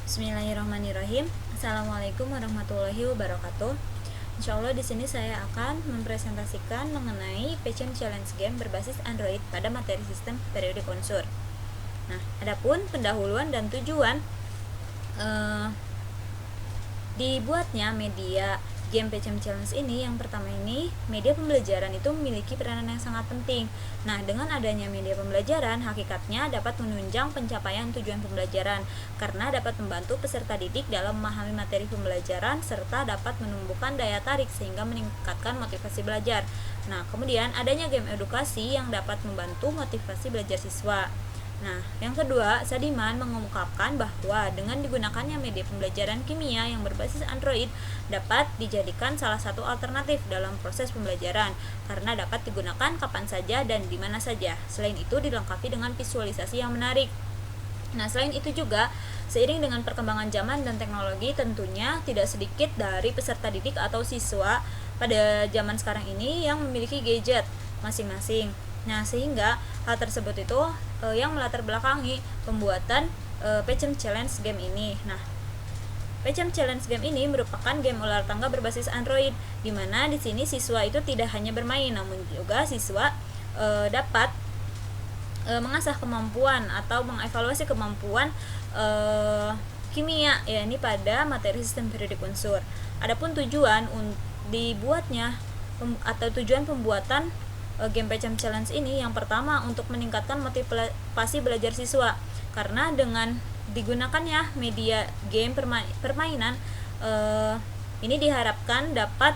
Bismillahirrahmanirrahim. Assalamualaikum warahmatullahi wabarakatuh. Insya Allah di sini saya akan mempresentasikan mengenai Passion Challenge Game berbasis Android pada materi sistem periodik unsur. Nah, adapun pendahuluan dan tujuan dibuatnya media game Passion Challenge ini, yang pertama ini, media pembelajaran itu memiliki peranan yang sangat penting. Nah, dengan adanya media pembelajaran, hakikatnya dapat menunjang pencapaian tujuan pembelajaran karena dapat membantu peserta didik dalam memahami materi pembelajaran serta dapat menumbuhkan daya tarik sehingga meningkatkan motivasi belajar. Nah, kemudian adanya game edukasi yang dapat membantu motivasi belajar siswa. Nah, yang kedua, Sadiman mengungkapkan bahwa dengan digunakannya media pembelajaran kimia yang berbasis Android dapat dijadikan salah satu alternatif dalam proses pembelajaran karena dapat digunakan kapan saja dan di mana saja. Selain itu dilengkapi dengan visualisasi yang menarik. Nah, selain itu juga, seiring dengan perkembangan zaman dan teknologi, tentunya tidak sedikit dari peserta didik atau siswa pada zaman sekarang ini yang memiliki gadget masing-masing. Nah, sehingga hal tersebut itu yang melatar belakangi pembuatan Passion Challenge Game ini. Nah, Passion Challenge Game ini merupakan game ular tangga berbasis Android, di mana di sini siswa itu tidak hanya bermain, namun juga siswa dapat mengasah kemampuan atau mengevaluasi kemampuan kimia, yakni pada materi sistem periodik unsur. Adapun tujuan dibuatnya atau tujuan pembuatan game Passion Challenge ini, yang pertama untuk meningkatkan motivasi belajar siswa karena dengan digunakannya media game permainan ini diharapkan dapat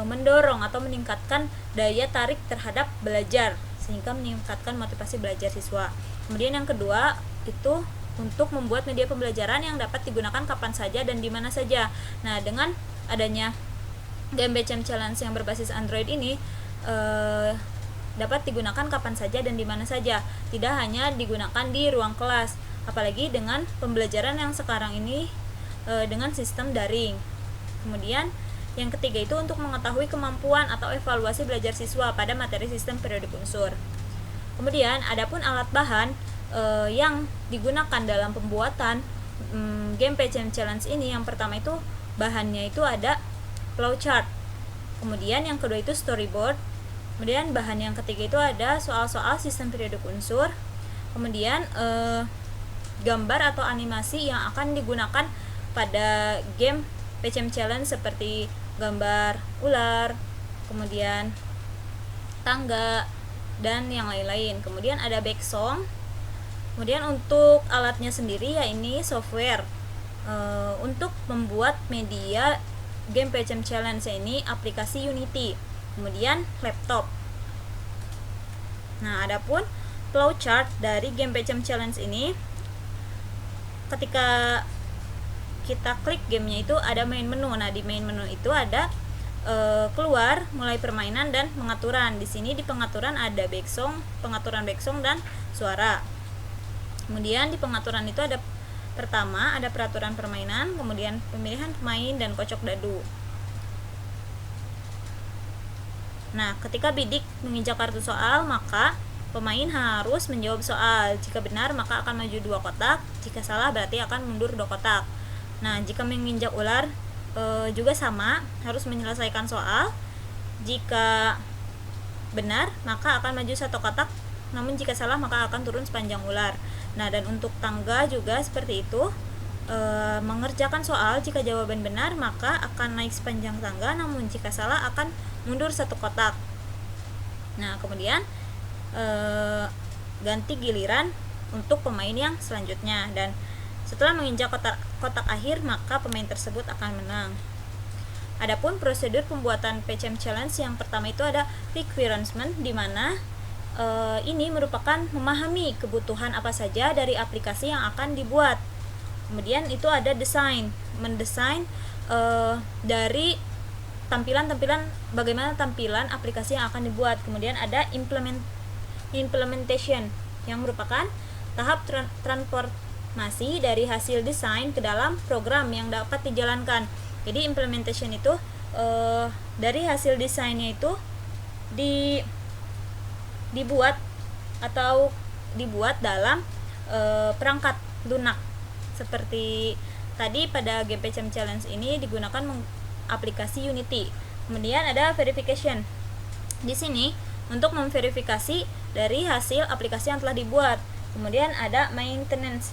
mendorong atau meningkatkan daya tarik terhadap belajar sehingga meningkatkan motivasi belajar siswa. Kemudian yang kedua itu untuk membuat media pembelajaran yang dapat digunakan kapan saja dan di mana saja. Nah, dengan adanya game Passion Challenge yang berbasis Android ini dapat digunakan kapan saja dan di mana saja, tidak hanya digunakan di ruang kelas, apalagi dengan pembelajaran yang sekarang ini dengan sistem daring. Kemudian yang ketiga itu untuk mengetahui kemampuan atau evaluasi belajar siswa pada materi sistem periodik unsur. Kemudian adapun alat bahan yang digunakan dalam pembuatan game Passion Challenge ini, yang pertama itu bahannya itu ada flowchart, kemudian yang kedua itu storyboard, kemudian bahan yang ketiga itu ada soal-soal sistem periodik unsur, kemudian gambar atau animasi yang akan digunakan pada game Passion Challenge seperti gambar ular, kemudian tangga, dan yang lain-lain. Kemudian ada backsong. Kemudian untuk alatnya sendiri, ya ini software untuk membuat media game Passion Challenge ini aplikasi Unity, kemudian laptop. Nah, adapun flowchart dari game Passion Challenge ini, ketika kita klik gamenya itu ada main menu. Nah, di main menu itu ada keluar, mulai permainan, dan pengaturan. Di sini di pengaturan ada backsong, pengaturan backsong dan suara. Kemudian di pengaturan itu ada pertama ada peraturan permainan, kemudian pemilihan pemain dan kocok dadu. Nah, ketika bidik menginjak kartu soal, maka pemain harus menjawab soal. Jika benar maka akan maju 2 kotak, jika salah berarti akan mundur 2 kotak. Nah, jika menginjak ular juga sama, harus menyelesaikan soal. Jika benar maka akan maju 1 kotak, namun jika salah maka akan turun sepanjang ular. Nah, dan untuk tangga juga seperti itu, mengerjakan soal, jika jawaban benar maka akan naik sepanjang tangga, namun jika salah akan mundur 1 kotak. Nah, kemudian ganti giliran untuk pemain yang selanjutnya, dan setelah menginjak kotak akhir maka pemain tersebut akan menang. Adapun prosedur pembuatan Passion Challenge, yang pertama itu ada requirement, di mana ini merupakan memahami kebutuhan apa saja dari aplikasi yang akan dibuat. Kemudian itu ada desain, mendesain dari tampilan-tampilan, bagaimana tampilan aplikasi yang akan dibuat. Kemudian ada implementation, yang merupakan tahap transformasi dari hasil desain ke dalam program yang dapat dijalankan. Jadi implementation itu dari hasil desainnya itu dibuat dalam perangkat lunak. Seperti tadi pada game PCM Challenge ini digunakan aplikasi Unity. Kemudian ada verification. Di sini untuk memverifikasi dari hasil aplikasi yang telah dibuat. Kemudian ada maintenance.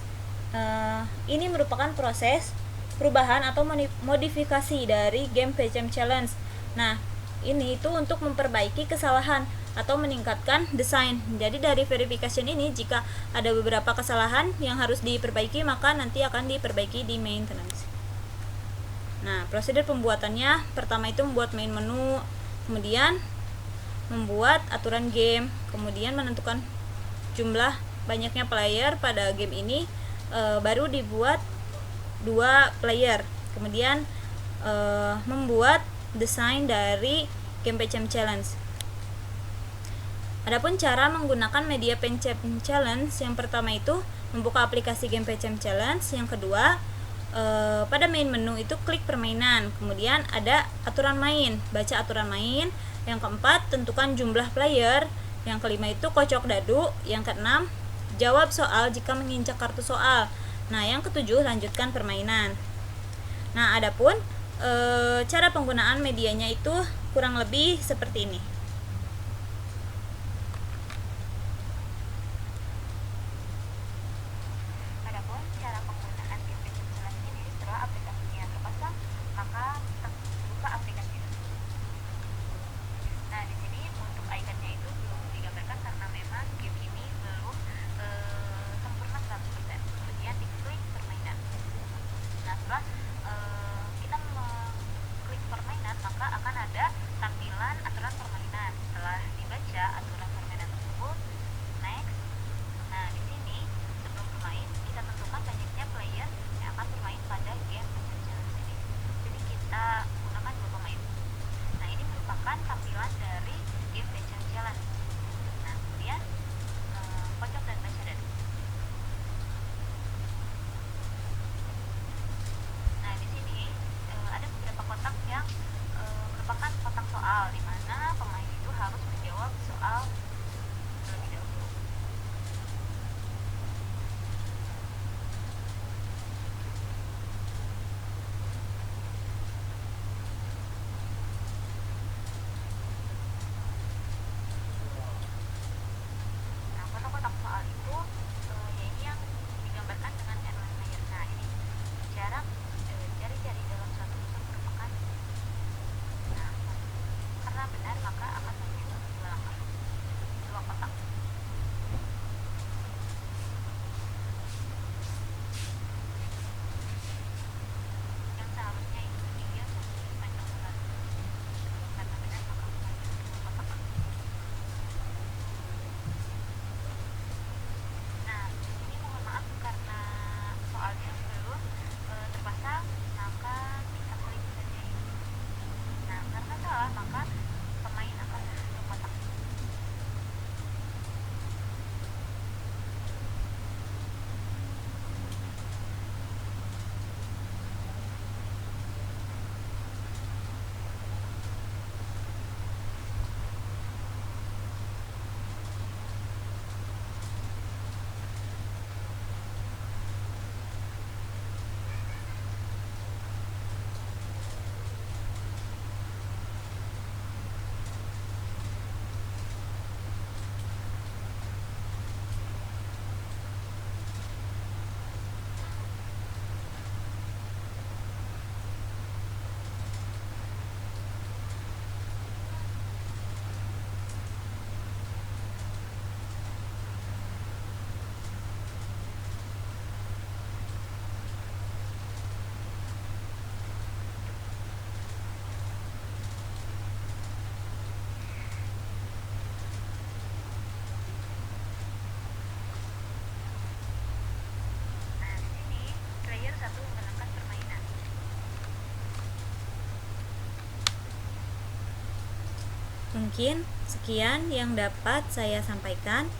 Ini merupakan proses perubahan atau modifikasi dari game PCM Challenge. Nah, ini itu untuk memperbaiki kesalahan atau meningkatkan desain. Jadi dari verification ini, jika ada beberapa kesalahan yang harus diperbaiki, maka nanti akan diperbaiki di maintenance. Nah, prosedur pembuatannya, pertama itu membuat main menu, kemudian membuat aturan game, kemudian menentukan jumlah banyaknya player pada game ini, baru dibuat 2 player, kemudian membuat desain dari game PCM Challenge. Adapun cara menggunakan media PCM Challenge, yang pertama itu membuka aplikasi game PCM Challenge, yang kedua pada main menu itu klik permainan, kemudian ada aturan main, baca aturan main, yang keempat tentukan jumlah player, yang kelima itu kocok dadu, yang keenam jawab soal jika menginjak kartu soal. Nah, yang ketujuh lanjutkan permainan. Nah, adapun cara penggunaan medianya itu kurang lebih seperti ini. Adapun cara penggunaan game PCM Challenge ini, setelah aplikasinya terpasang, maka buka aplikasi. Nah, di sini untuk ikonnya itu belum digambarkan karena memang game ini belum sempurna 100%. Kemudian diklik permainan. Nah, setelah kita mengklik permainan, maka akan ada tampilan aturan permainan. Setelah dibaca aturan permainan tersebut, next. Nah, di sini sebelum bermain kita tentukan banyaknya player yang akan bermain pada game PCM Challenge ini. Jadi kita gunakan 2 pemain. Nah, ini merupakan tampilan dari game PCM Challenge. Nah, kemudian kocok dan baca dadu. Nah, di sini ada beberapa kotak yang merupakan kotak soal, di mana pemain itu harus menjawab soal terlebih dahulu. Nah, kotak-kotak soal itu ya ini yang digambarkan dengan airline layer. Nah, ini jarak jari-jari dalam suatu tulisan merupakan, nah, karena benar maka akan maju 2 langkah, 2 kotak. Yang seharusnya itu dia panjang bulan, karena benar maka maju 2 kotak. Nah, di sini mohon maaf karena soalnya belum terpasang, maka kita klik saja ini. Nah, karena salah maka pemain akan masuk kotak. Nah, di sini player 1 mengenalkan permainan. Mungkin sekian yang dapat saya sampaikan.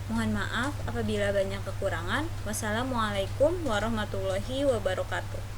Mohon maaf apabila banyak kekurangan. Wassalamualaikum warahmatullahi wabarakatuh.